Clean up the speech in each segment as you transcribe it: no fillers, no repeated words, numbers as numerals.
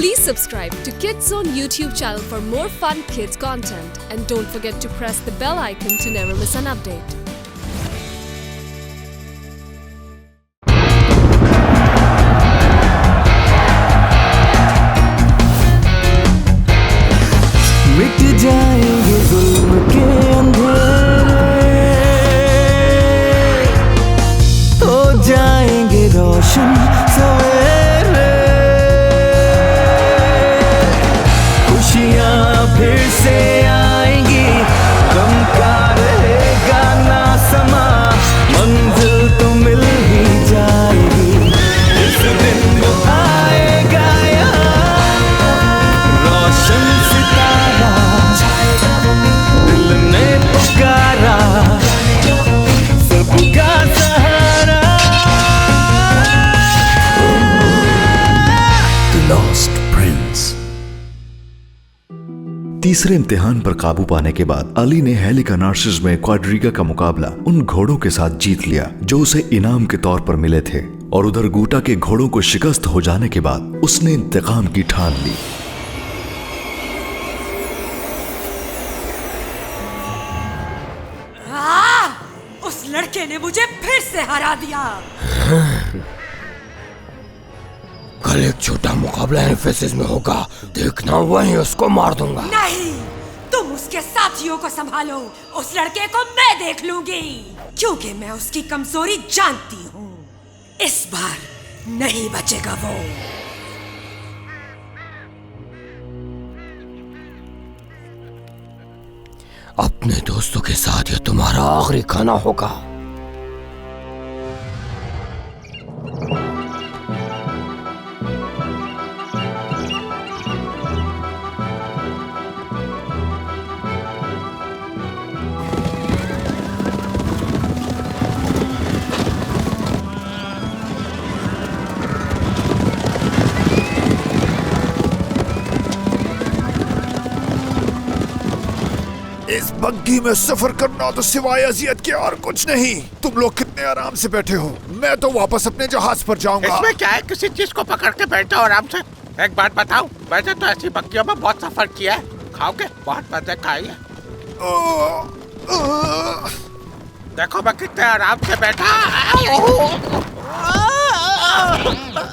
Please subscribe to Kids Zone YouTube channel for more fun kids content and don't forget to press the bell icon to never miss an update. मिट जाएंगे जुल्म के अंधेरे, हो जाएंगे रोशन सवेरे, खुशियाँ फिर से आएंगी, गम का रहेगा ना समा, मंजिल तो मिल ही जाएगी, इस दिन वो आएगा यहाँ, रोशन सितारा दिल ने पुकारा, सबका सहारा। The Lost Prince। तीसरे इम्तिहान पर काबू पाने के बाद अली ने हेलिका नार्सिस में क्वाड्रिगा का मुकाबला उन घोड़ों के साथ जीत लिया जो उसे इनाम के तौर पर मिले थे, और उधर गूटा के घोड़ों को शिकस्त हो जाने के बाद उसने इंतकाम की ठान ली। उस लड़के ने मुझे फिर से हरा दिया। कल एक छोटा मुकाबला एफएसएस में होगा, देखना वहीं उसको मार दूंगा। नहीं, तुम उसके साथियों को संभालो, उस लड़के को मैं देख लूंगी, क्योंकि मैं उसकी कमजोरी जानती हूँ। इस बार नहीं बचेगा वो। अपने दोस्तों के साथ ये तुम्हारा आखिरी खाना होगा। इस बग्गी में सफर करना तो सिवाय अजियत के और कुछ नहीं। तुम लोग कितने आराम से बैठे हो, मैं तो वापस अपने जहाज पर जाऊंगा। इसमें क्या है, किसी चीज को पकड़ के बैठो आराम से। एक बात बताऊं, वैसे तो ऐसी बग्गियों में बहुत सफर किया है, खाओगे? बहुत मजे खाई है। देखो मैं कितने आराम से बैठा।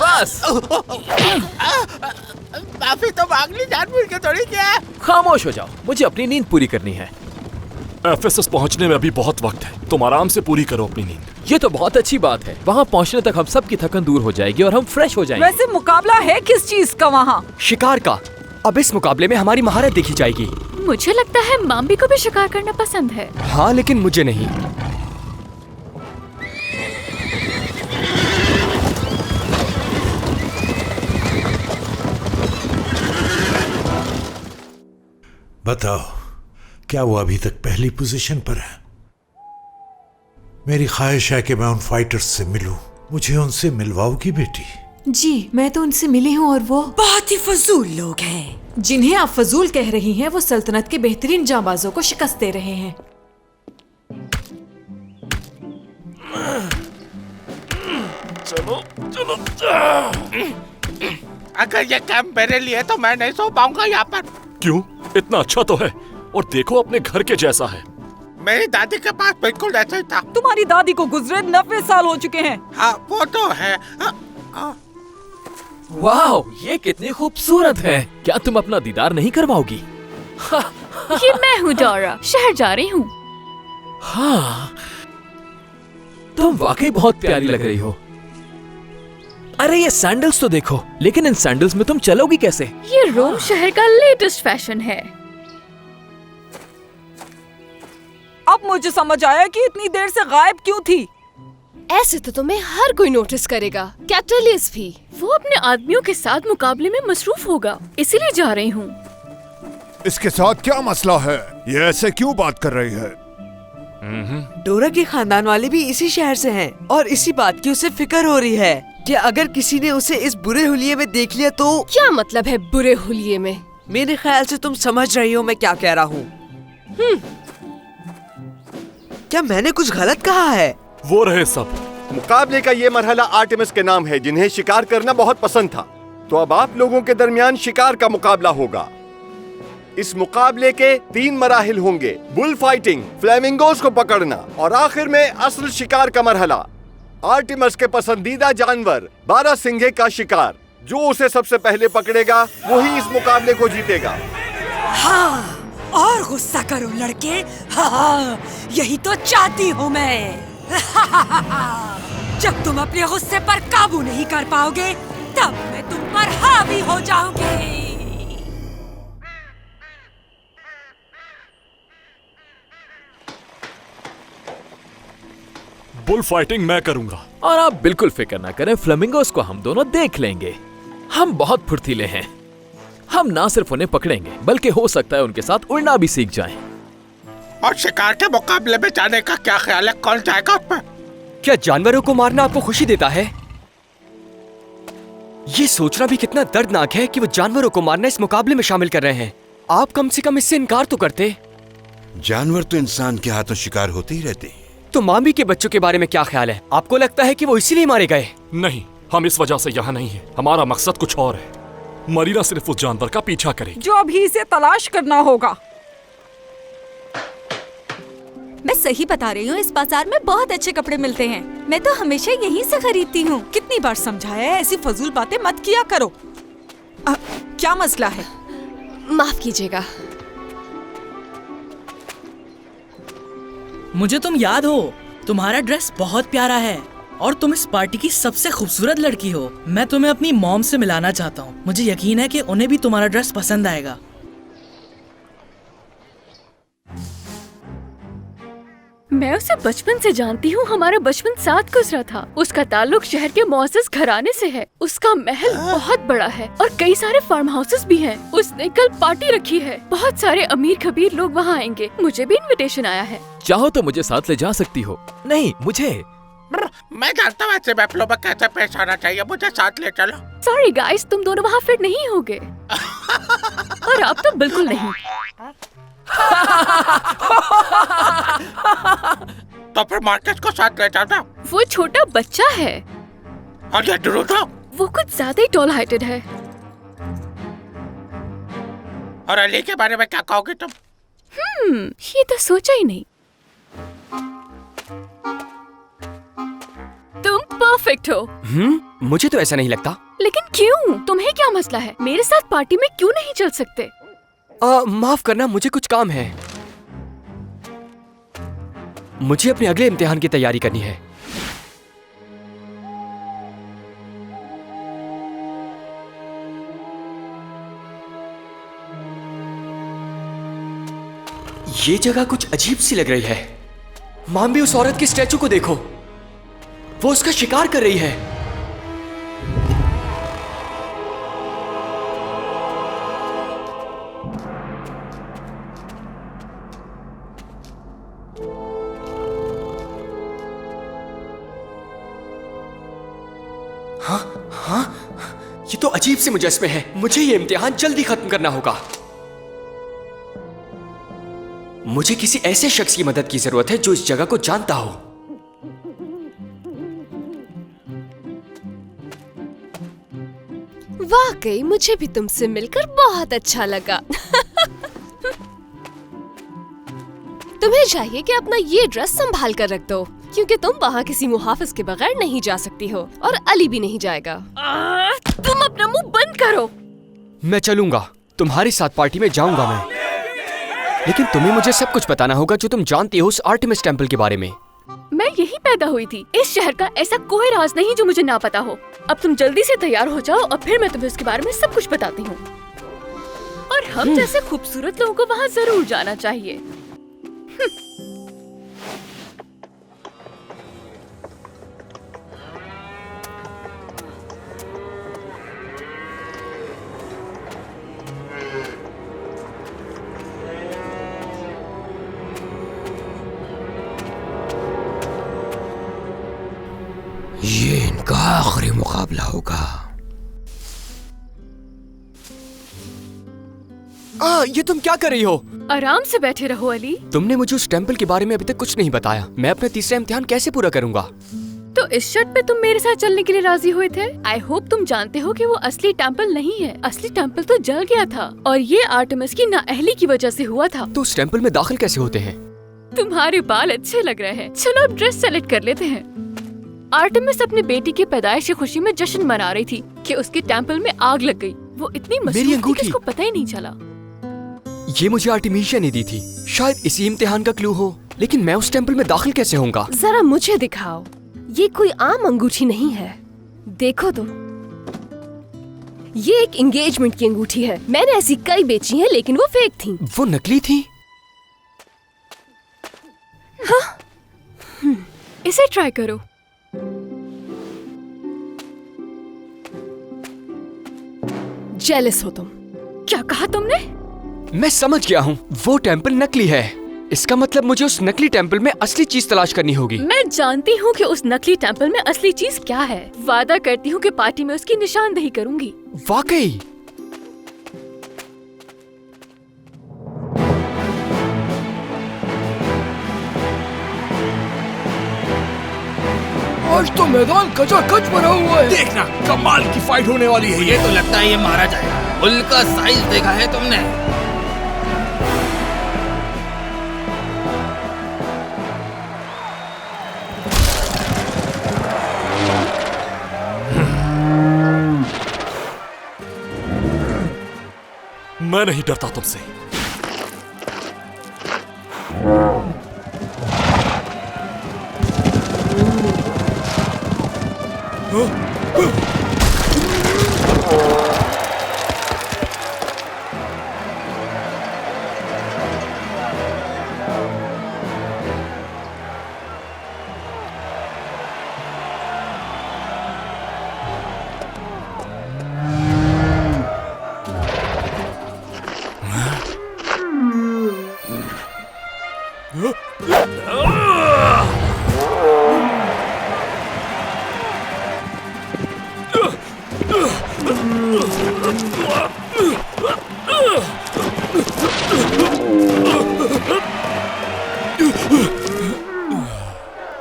बस माफी तो मांग ली, जानबूझ के थोड़ी किया है। खामोश हो जाओ, मुझे अपनी नींद पूरी करनी है। एफएसएस पहुंचने में अभी बहुत वक्त है, तुम आराम से पूरी करो अपनी नींद। ये तो बहुत अच्छी बात है, वहाँ पहुँचने तक हम सब की थकन दूर हो जाएगी और हम फ्रेश हो जाएंगे। वैसे मुकाबला है किस चीज का वहाँ? शिकार का। अब इस मुकाबले में हमारी महारत देखी जाएगी। मुझे लगता है माम्बी को भी शिकार करना पसंद है। हाँ, लेकिन मुझे नहीं। बताओ, क्या वो अभी तक पहली पोजीशन पर है? मेरी ख्वाहिश है कि मैं उन फाइटर्स से मिलूं। मुझे उनसे मिलवाओगी बेटी? जी, मैं तो उनसे मिली हूँ और वो बहुत ही फजूल लोग हैं। जिन्हें आप फजूल कह रही हैं, वो सल्तनत के बेहतरीन जांबाजों को शिकस्त दे रहे हैं। चलो चलो। अगर ये कैंप मेरे लिए तो मैं नहीं सो पाऊंगा यहाँ पर। क्यों? इतना अच्छा तो है, और देखो अपने घर के जैसा है। मेरी दादी के पास बिल्कुल ऐसा ही था। तुम्हारी दादी को गुजरे 90 साल हो चुके हैं। हाँ, वो तो है। वाह, ये कितनी खूबसूरत है। क्या तुम अपना दीदार नहीं करवाओगी? ये मैं हूँ डोरा, शहर जा रही हूँ। हाँ, तुम वाकई बहुत प्यारी लग रही हो। अरे ये सैंडल्स तो देखो, लेकिन इन सैंडल्स में तुम चलोगी कैसे? ये रोम शहर का लेटेस्ट फैशन है। अब मुझे समझ आया कि इतनी देर से गायब क्यों थी। ऐसे तो तुम्हें हर कोई नोटिस करेगा, कैटलियस भी। वो अपने आदमियों के साथ मुकाबले में मसरूफ होगा, इसीलिए जा रही हूँ। इसके साथ क्या मसला है? ये ऐसे क्यों बात कर रही है? डोरा के खानदान वाले भी इसी शहर से हैं और इसी बात की उसे फिक्र हो रही है कि अगर किसी ने उसे इस बुरे हुलिये में देख लिया तो। क्या मतलब है बुरे हुलिये में? मेरे ख्याल से तुम समझ रही हो मैं क्या कह रहा हूँ। क्या मैंने कुछ गलत कहा है? वो रहे सब। मुकाबले का ये मरहला आर्टेमिस के नाम है, जिन्हें शिकार करना बहुत पसंद था। तो अब आप लोगों के दरमियान शिकार का मुकाबला होगा। इस मुकाबले के 3 मराहिल होंगे। बुल फाइटिंग, फ्लेमिंगोज को पकड़ना और आखिर में असल शिकार का मरहला। आर्टिमस के पसंदीदा जानवर 12 सिंघे का शिकार। जो उसे सबसे पहले पकड़ेगा वही इस मुकाबले को जीतेगा। हाँ, और गुस्सा करो लड़के। हाँ, यही तो चाहती हूँ मैं। जब तुम अपने गुस्से पर काबू नहीं कर पाओगे तब मैं तुम पर हावी हो जाऊंगी। बुल फाइटिंग मैं करूंगा। और आप बिल्कुल फिक्र ना करें, फ्लेमिंगोस को हम दोनों देख लेंगे। हम बहुत फुर्तीले हैं। हम ना सिर्फ उन्हें पकड़ेंगे बल्कि हो सकता है उनके साथ उड़ना भी सीख जाएं। और शिकार के मुकाबले में जाने का क्या ख्याल है? कौन जाएगा उसमें? क्या जानवरों को मारना आपको खुशी देता है? ये सोचना भी कितना दर्दनाक है कि वो जानवरों को मारना इस मुकाबले में शामिल कर रहे हैं। आप कम से कम इससे इनकार तो करते। जानवर तो इंसान के हाथों शिकार होते ही रहते हैं। तो मामी के बच्चों के बारे में क्या ख्याल है? आपको लगता है कि वो इसीलिए मारे गए? नहीं, हम इस वजह से यहाँ नहीं है। हमारा मकसद कुछ और है। मरीना सिर्फ उस जानवर का पीछा करेगी जो अभी इसे तलाश करना होगा। मैं सही बता रही हूँ, इस बाजार में बहुत अच्छे कपड़े मिलते हैं। मैं तो हमेशा यहीं से खरीदती हूँ। कितनी बार समझाया है, ऐसी फजूल बातें मत किया करो। क्या मसला है? माफ कीजिएगा। मुझे तुम याद हो, तुम्हारा ड्रेस बहुत प्यारा है और तुम इस पार्टी की सबसे खूबसूरत लड़की हो। मैं तुम्हें अपनी मॉम से मिलाना चाहता हूँ। मुझे यकीन है कि उन्हें भी तुम्हारा ड्रेस पसंद आएगा। मैं उसे बचपन से जानती हूँ। हमारा बचपन साथ गुजरा था। उसका ताल्लुक शहर के मुअज़्ज़ज़ घराने से है। उसका महल बहुत बड़ा है और कई सारे फार्म हाउसेस भी हैं। उसने कल पार्टी रखी है। बहुत सारे अमीर कबीर लोग वहाँ आएंगे। मुझे भी इनविटेशन आया है। चाहो तो मुझे साथ ले जा सकती हो। नहीं, मुझे। मैं जानता हूँ ऐसे मैपलों में कैसे पेश आना चाहिए। मुझे साथ ले चलो। सॉरी गाइस, तुम दोनों वहाँ फिट नहीं होगे। और आप तो बिल्कुल नहीं। तो फिर मार्केट को साथ ले जाना। वो छोटा बच्चा है। और ये ड्रूडो? वो कुछ ज्यादा ही टॉल हाइटेड है। और अली के बारे में क्या कहोगे तुम? ये तो सोचा ही नहीं। तुम परफेक्ट हो। मुझे तो ऐसा नहीं लगता। लेकिन क्यों? तुम्हें क्या मसला है? मेरे साथ पार्टी में क्यों नहीं चल सकते? माफ करना, मुझे कुछ काम है। मुझे अपने अगले इम्तिहान की तैयारी करनी है। ये जगह कुछ अजीब सी लग रही है। माम भी उस औरत की स्टैचू को देखो, वो उसका शिकार कर रही है। हाँ, ये तो अजीब सी मुजस्मे है। मुझे ये इम्तिहान जल्दी खत्म करना होगा। मुझे किसी ऐसे शख्स की मदद की जरूरत है जो इस जगह को जानता हो। वाकई मुझे भी तुमसे मिलकर बहुत अच्छा लगा। तुम्हें चाहिए कि अपना ये ड्रेस संभाल कर रख दो, क्योंकि तुम वहाँ किसी मुहाफिज के बगैर नहीं जा सकती हो और अली भी नहीं जाएगा। तुम अपना मुंह बंद करो। मैं चलूंगा, तुम्हारे साथ पार्टी में जाऊंगा मैं। लेकिन तुम्हें मुझे सब कुछ बताना होगा जो तुम जानती हो उस आर्टेमिस टेम्पल के बारे में। मैं यही पैदा हुई थी। इस शहर का ऐसा कोई राज नहीं जो मुझे ना पता हो। अब तुम जल्दी से तैयार हो जाओ और फिर मैं तुम्हें उसके बारे में सब कुछ बताती हूँ। और हम जैसे खूबसूरत लोगों को वहाँ जरूर जाना चाहिए। ये इनका आखिरी मुकाबला होगा। ये तुम क्या कर रही हो? आराम से बैठे रहो अली। तुमने मुझे उस टेम्पल के बारे में अभी तक कुछ नहीं बताया। मैं अपना तीसरा इम्तिहान कैसे पूरा करूंगा? तो इस शर्ट पे तुम मेरे साथ चलने के लिए राजी हुए थे। आई होप तुम जानते हो कि वो असली टेम्पल नहीं है। असली टेम्पल तो जल गया था और ये आर्टेमिस की नाअहली की वजह से हुआ था। तो उस टेम्पल में दाखिल कैसे होते हैं? तुम्हारे बाल अच्छे लग रहे हैं। चलो अब ड्रेस सेलेक्ट कर लेते हैं। आर्टेमिस अपनी बेटी की पैदाइश की खुशी में जश्न मना रही थी कि उसके टेम्पल में आग लग गई। वो इतनी मसरूफ थी कि उसको पता ही नहीं चला। ये मुझे आर्टिमिशिया ने दी थी। शायद इसी इम्तिहान का क्लू हो। लेकिन मैं उस टेम्पल में दाखिल कैसे होऊंगा? जरा मुझे दिखाओ। ये कोई आम अंगूठी नहीं है। देखो तो, ये एक एंगेजमेंट की अंगूठी है। मैंने ऐसी कई बेची हैं, लेकिन वो फेक थी। वो नकली थी? हाँ? इसे ट्राई करो। जेलस हो तुम। क्या कहा तुमने? मैं समझ गया हूँ, वो टेम्पल नकली है। इसका मतलब मुझे उस नकली टेम्पल में असली चीज तलाश करनी होगी। मैं जानती हूँ कि उस नकली टेम्पल में असली चीज क्या है। वादा करती हूँ कि पार्टी में उसकी निशानदेही करूंगी। वाकई? आज तो मैदान कचाकच भरा हुआ है। देखना, कमाल की फाइट होने वाली है। ये तो लगता है ये मारा जाएगा। बुल का साइज देखा है तुमने? मैं नहीं डरता तुमसे।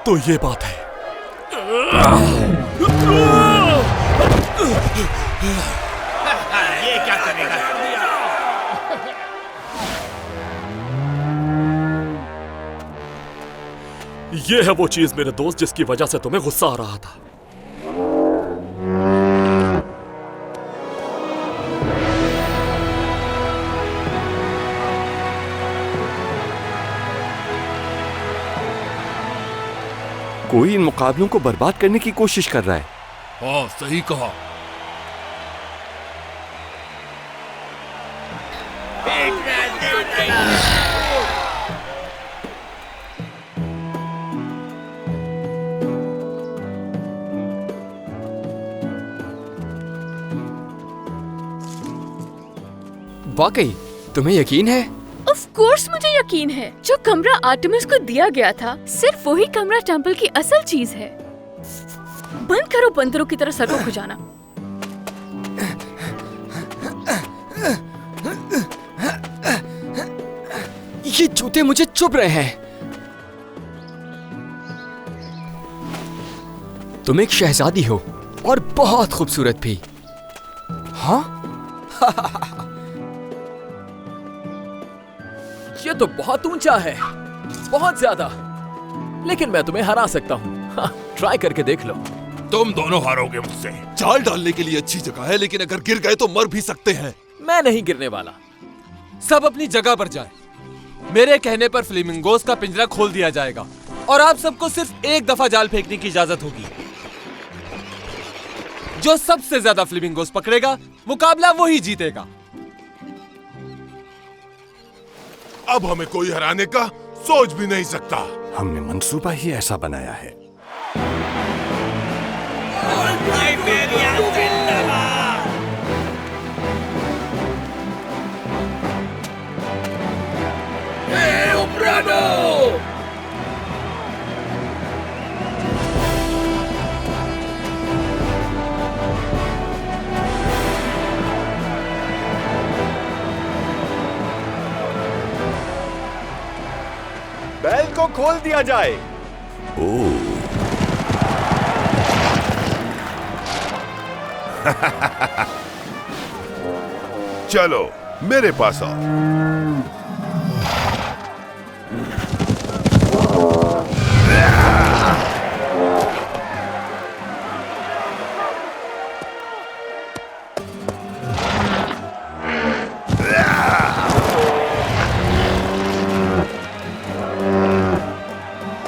तो ये बात है। ये क्या करेगा? ये है वो चीज मेरे दोस्त जिसकी वजह से तुम्हें गुस्सा आ रहा था। कोई इन मुकाबलों को बर्बाद करने की कोशिश कर रहा है। हाँ, सही कहा। वाकई तुम्हें यकीन है? ऑफ कोर्स मुझे यकीन है। जो कमरा आर्टेमिस को दिया गया था, सिर्फ वही कमरा टेम्पल की असल चीज है। बंद करो बंदरों की तरह सर को खुजाना। ये जूते मुझे चुभ रहे हैं। तुम एक शहजादी हो और बहुत खूबसूरत भी। हाँ? ये तो बहुत ऊंचा है, बहुत ज्यादा। लेकिन मैं तुम्हें हरा सकता हूँ। ट्राई करके देख लो। तुम दोनों हारोगे मुझसे। चाल डालने के लिए अच्छी जगह है, लेकिन अगर गिर गए तो मर भी सकते हैं। मैं नहीं गिरने वाला। सब अपनी जगह पर जाएं। मेरे कहने पर फ्लेमिंगोस का पिंजरा खोल दिया जाएगा और आप सबको सिर्फ एक दफा जाल फेंकने की इजाजत होगी। जो सबसे ज्यादा फ्लेमिंगोस पकड़ेगा, मुकाबला वही जीतेगा। अब हमें कोई हराने का सोच भी नहीं सकता। हमने मंसूबा ही ऐसा बनाया है। बैल को खोल दिया जाए। ओह चलो मेरे पास आओ।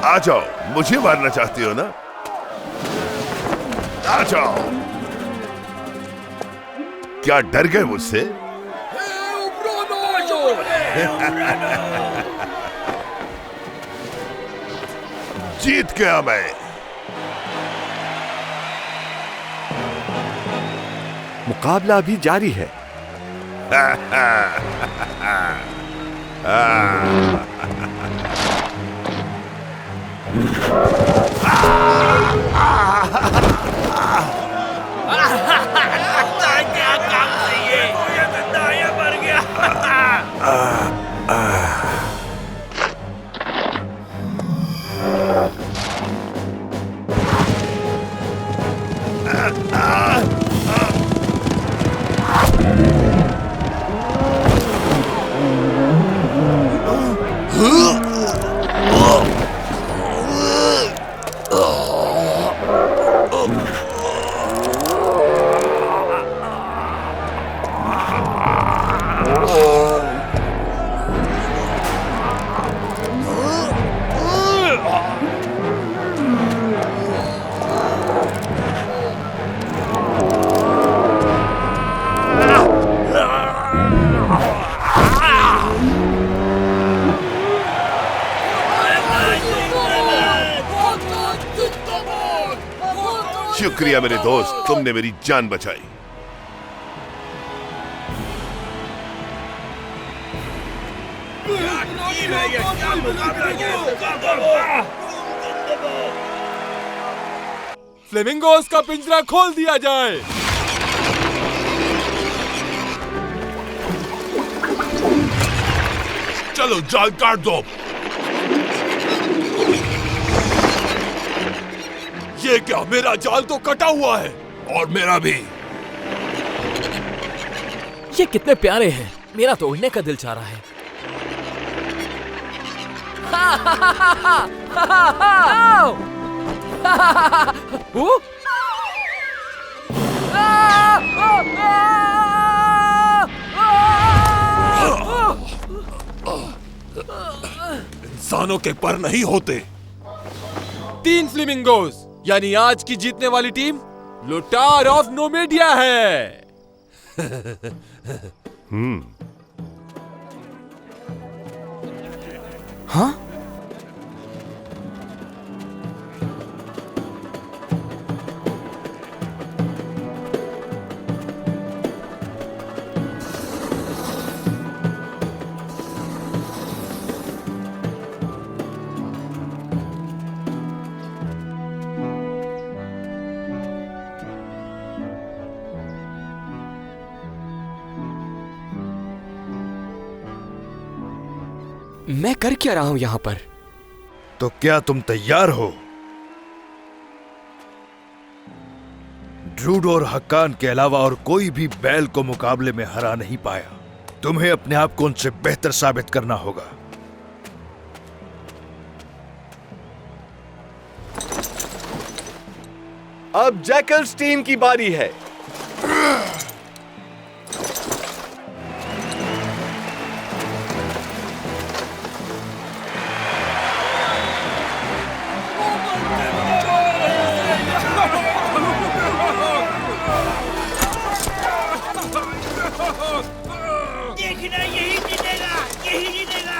आ जाओ, मुझे मारना चाहती हो ना? आ जाओ। क्या डर गए मुझसे? जीत गया मैं। मुकाबला अभी जारी है। शुक्रिया मेरे दोस्त, तुमने मेरी जान बचाई। फ्लेमिंगोस का पिंजरा खोल दिया जाए। चलो जाल काट दो। ये क्या, मेरा जाल तो कटा हुआ है। और मेरा भी। ये कितने प्यारे हैं, मेरा तो उड़ने का दिल चाह रहा है। इंसानों के पर नहीं होते। 3 फ्लेमिंगोस, यानी आज की जीतने वाली टीम लोटार ऑफ नोमेडिया है। हाँ? मैं कर क्या रहा हूं यहां पर? तो क्या तुम तैयार हो? ड्रूड और हक्कान के अलावा और कोई भी बैल को मुकाबले में हरा नहीं पाया। तुम्हें अपने आप को उनसे बेहतर साबित करना होगा। अब जैकल्स टीम की बारी है। देखना, यही जीतेगा, यही जीतेगा।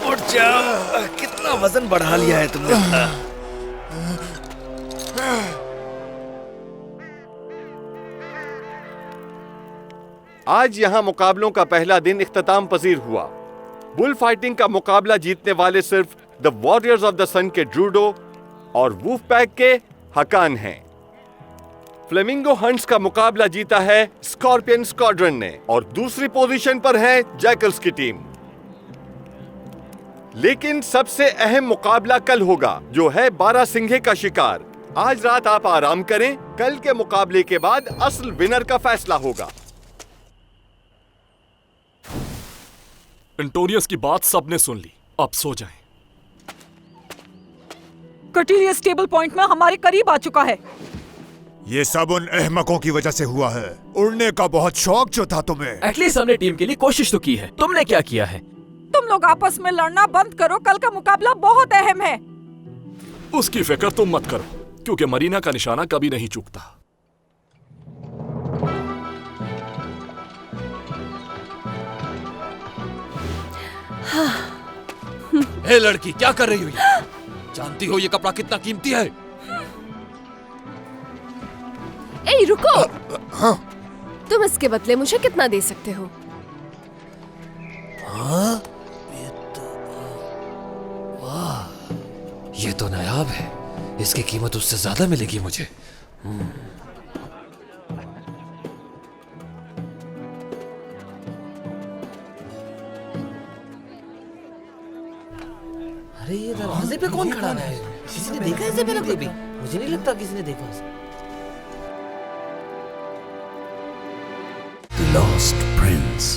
उठ जाओ, कितना वजन बढ़ा लिया है तुमने। आज यहाँ मुकाबलों का पहला दिन इख्तिताम पजीर हुआ। बुल फाइटिंग का मुकाबला जीतने वाले सिर्फ द वॉरियर्स ऑफ द सन के ड्रूडो और वूफ पैक के हकान हैं। फ्लेमिंगो हंट्स का मुकाबला जीता है स्कॉर्पियन स्क्वाड्रन ने और दूसरी पोजीशन पर है जैकल्स की टीम। लेकिन सबसे अहम मुकाबला कल होगा, जो है 12 सिंघे का शिकार। आज रात आप आराम करें, कल के मुकाबले के बाद असल विनर का फैसला होगा। एंटोनियस की बात सबने सुन ली, अब सो जाएं। कटिलियस टेबल पॉइंट में हमारे करीब आ चुका है। ये सब उन अहमकों की वजह से हुआ है। उड़ने का बहुत शौक जो था तुम्हें। एटलीस्ट हमने टीम के लिए कोशिश तो की है। तुमने क्या किया है? तुम लोग आपस में लड़ना बंद करो, कल का मुकाबला बहुत अहम है। उसकी फिक्र तुम मत करो, क्योंकि मरीना का निशाना कभी नहीं चूकता। हे लड़की, क्या कर रही हो ये? जानती हो ये कपड़ा कितना कीमती है? ए रुको, तुम इसके बदले मुझे कितना दे सकते हो? हाँ? ये तो नायाब है, इसकी कीमत उससे ज्यादा मिलेगी मुझे। अरे ये दरवाजे पे कौन खड़ा है? किसी ने देखा इसे पहले कभी? मुझे नहीं लगता किसी ने देखा इसे। The Lost Prince